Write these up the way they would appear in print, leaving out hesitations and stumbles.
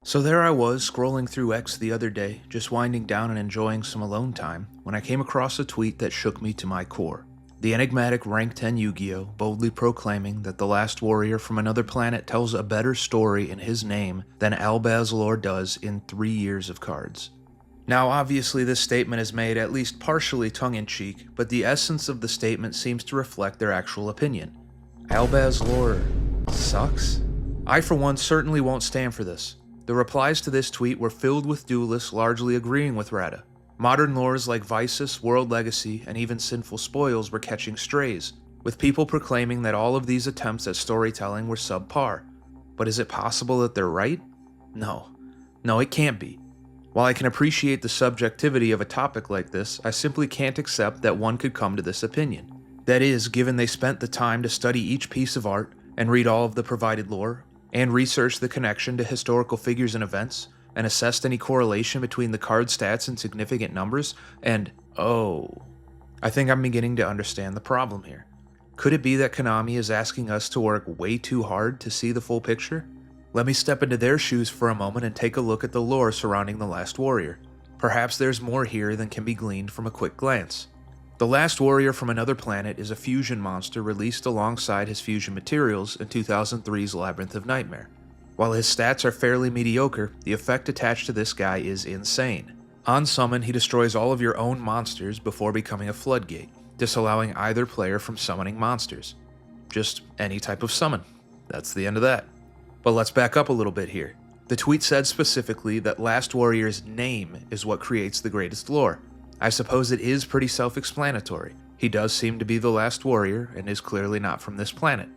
So there I was, scrolling through X the other day, just winding down and enjoying some alone time, when I came across a tweet that shook me to my core. The enigmatic Rank 10 Yugioh boldly proclaiming that the last warrior from another planet tells a better story in his name than Albaz lore does in 3 years of cards. Now obviously this statement is made at least partially tongue-in-cheek, but the essence of the statement seems to reflect their actual opinion. Albaz lore sucks? I for one certainly won't stand for this. The replies to this tweet were filled with duelists largely agreeing with Rata. Modern lores like Visus, World Legacy, and even Sinful Spoils were catching strays, with people proclaiming that all of these attempts at storytelling were subpar. But is it possible that they're right? No, it can't be. While I can appreciate the subjectivity of a topic like this, I simply can't accept that one could come to this opinion. That is, given they spent the time to study each piece of art, and read all of the provided lore, and research the connection to historical figures and events, and assessed any correlation between the card stats and significant numbers, and I think I'm beginning to understand the problem here. Could it be that Konami is asking us to work way too hard to see the full picture? Let me step into their shoes for a moment and take a look at the lore surrounding The Last Warrior. Perhaps there's more here than can be gleaned from a quick glance. The Last Warrior from Another Planet is a fusion monster released alongside his fusion materials in 2003's Labyrinth of Nightmare. While his stats are fairly mediocre, the effect attached to this guy is insane. On summon, he destroys all of your own monsters before becoming a floodgate, disallowing either player from summoning monsters. Just any type of summon. That's the end of that. But let's back up a little bit here. The tweet said specifically that Last Warrior's name is what creates the greatest lore. I suppose it is pretty self-explanatory. He does seem to be the last warrior, and is clearly not from this planet.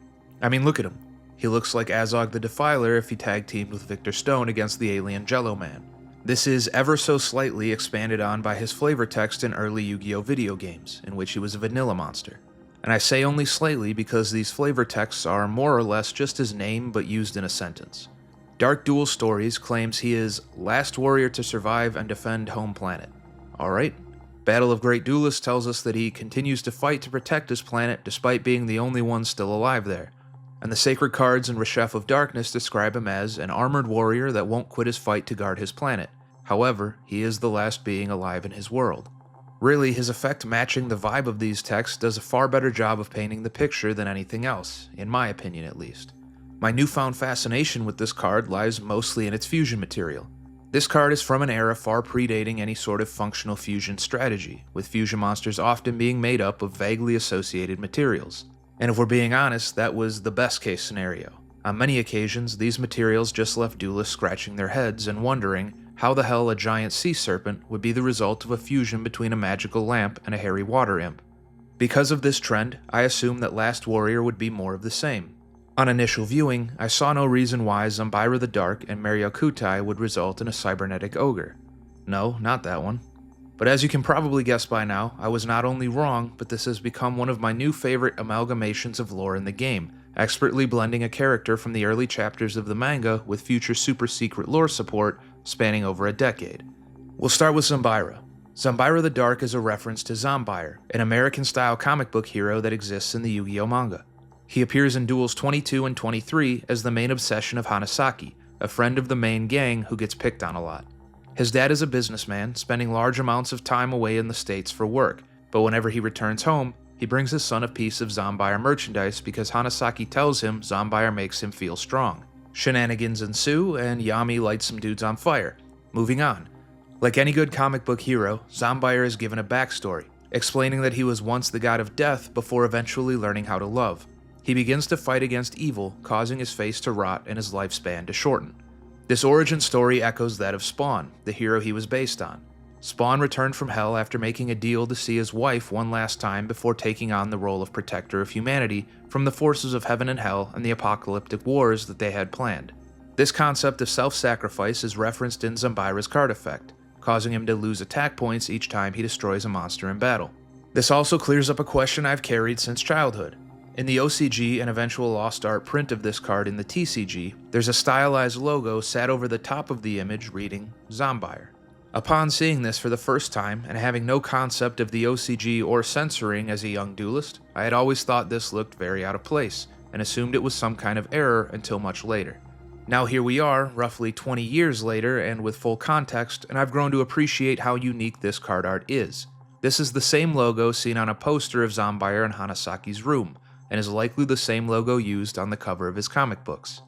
I mean, look at him. He looks like Azog the Defiler if he tag-teamed with Victor Stone against the alien Jello Man. This is ever so slightly expanded on by his flavor text in early Yu-Gi-Oh video games, in which he was a vanilla monster. And I say only slightly because these flavor texts are more or less just his name but used in a sentence. Dark Duel Stories claims he is last warrior to survive and defend home planet. Alright. Battle of Great Duelists tells us that he continues to fight to protect his planet despite being the only one still alive there. And the sacred cards in Reshef of Darkness describe him as an armored warrior that won't quit his fight to guard his planet. However, he is the last being alive in his world. Really, his effect matching the vibe of these texts does a far better job of painting the picture than anything else, in my opinion at least. My newfound fascination with this card lies mostly in its fusion material. This card is from an era far predating any sort of functional fusion strategy, with fusion monsters often being made up of vaguely associated materials. And if we're being honest, that was the best case scenario. On many occasions, these materials just left duelists scratching their heads and wondering how the hell a giant sea serpent would be the result of a fusion between a magical lamp and a hairy water imp. Because of this trend, I assumed that Last Warrior would be more of the same. On initial viewing, I saw no reason why Zombyra the Dark and Maryokutai would result in a cybernetic ogre. No, not that one. But as you can probably guess by now, I was not only wrong, but this has become one of my new favorite amalgamations of lore in the game, expertly blending a character from the early chapters of the manga with future super secret lore support spanning over a decade. We'll start with Zombyra. Zombyra the Dark is a reference to Zombire, an American-style comic book hero that exists in the Yu-Gi-Oh manga. He appears in Duels 22 and 23 as the main obsession of Hanasaki, a friend of the main gang who gets picked on a lot. His dad is a businessman, spending large amounts of time away in the States for work, but whenever he returns home, he brings his son a piece of Zombire merchandise because Hanasaki tells him Zombire makes him feel strong. Shenanigans ensue, and Yami lights some dudes on fire. Moving on. Like any good comic book hero, Zombire is given a backstory, explaining that he was once the god of death before eventually learning how to love. He begins to fight against evil, causing his face to rot and his lifespan to shorten. This origin story echoes that of Spawn, the hero he was based on. Spawn returned from hell after making a deal to see his wife one last time before taking on the role of protector of humanity from the forces of heaven and hell and the apocalyptic wars that they had planned. This concept of self-sacrifice is referenced in Zombyra's card effect, causing him to lose attack points each time he destroys a monster in battle. This also clears up a question I've carried since childhood. In the OCG and eventual Lost Art print of this card in the TCG, there's a stylized logo sat over the top of the image reading Zombire. Upon seeing this for the first time, and having no concept of the OCG or censoring as a young duelist, I had always thought this looked very out of place, and assumed it was some kind of error until much later. Now here we are, roughly 20 years later, and with full context, and I've grown to appreciate how unique this card art is. This is the same logo seen on a poster of Zombire in Hanasaki's room, and is likely the same logo used on the cover of his comic books.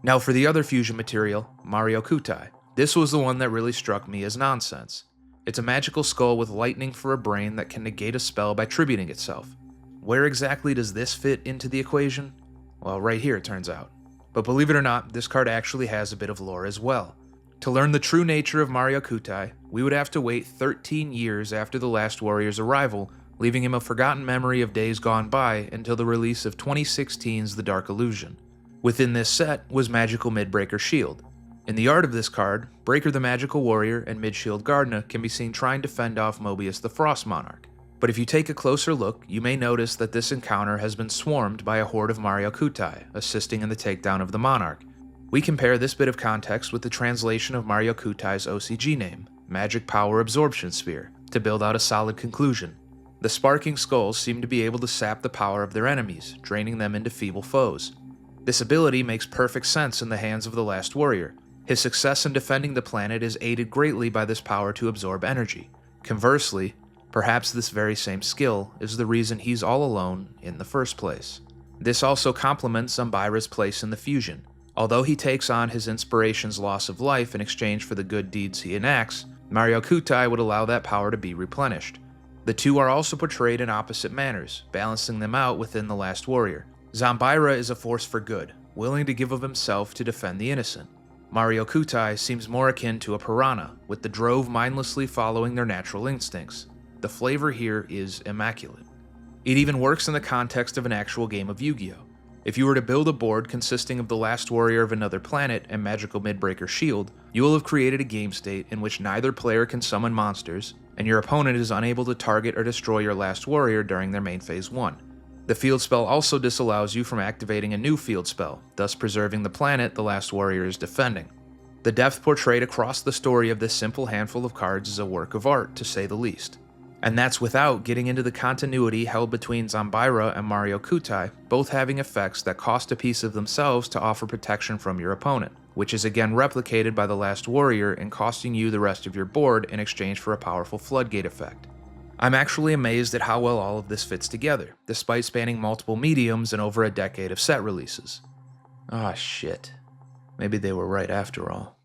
Now for the other fusion material, Maryokutai. This was the one that really struck me as nonsense. It's a magical skull with lightning for a brain that can negate a spell by tributing itself. Where exactly does this fit into the equation? Well, right here it turns out. But believe it or not, this card actually has a bit of lore as well. To learn the true nature of Maryokutai, we would have to wait 13 years after the last warrior's arrival, leaving him a forgotten memory of days gone by until the release of 2016's The Dark Illusion. Within this set was Magical Midbreaker Shield. In the art of this card, Breaker the Magical Warrior and Midshield Gardna can be seen trying to fend off Mobius the Frost Monarch. But if you take a closer look, you may notice that this encounter has been swarmed by a horde of Maryokutai, assisting in the takedown of the Monarch. We compare this bit of context with the translation of Maryokutai's OCG name, Magic Power Absorption Sphere, to build out a solid conclusion. The sparking skulls seem to be able to sap the power of their enemies, draining them into feeble foes. This ability makes perfect sense in the hands of the last warrior. His success in defending the planet is aided greatly by this power to absorb energy. Conversely, perhaps this very same skill is the reason he's all alone in the first place. This also complements Zombyra's place in the fusion. Although he takes on his inspiration's loss of life in exchange for the good deeds he enacts, Maryokutai would allow that power to be replenished. The two are also portrayed in opposite manners, balancing them out within the last warrior. Zombyra is a force for good, willing to give of himself to defend the innocent. Maryokutai seems more akin to a piranha, with the drove mindlessly following their natural instincts. The flavor here is immaculate. It even works in the context of an actual game of Yu-Gi-Oh! If you were to build a board consisting of the last warrior of another planet and Magical Midbreaker Shield, you will have created a game state in which neither player can summon monsters, and your opponent is unable to target or destroy your last warrior during their main phase 1. The field spell also disallows you from activating a new field spell, thus preserving the planet the last warrior is defending. The depth portrayed across the story of this simple handful of cards is a work of art, to say the least. And that's without getting into the continuity held between Zombyra and Maryokutai, both having effects that cost a piece of themselves to offer protection from your opponent, which is again replicated by the last warrior and costing you the rest of your board in exchange for a powerful floodgate effect. I'm actually amazed at how well all of this fits together, despite spanning multiple mediums and over a decade of set releases. Ah, shit. Maybe they were right after all.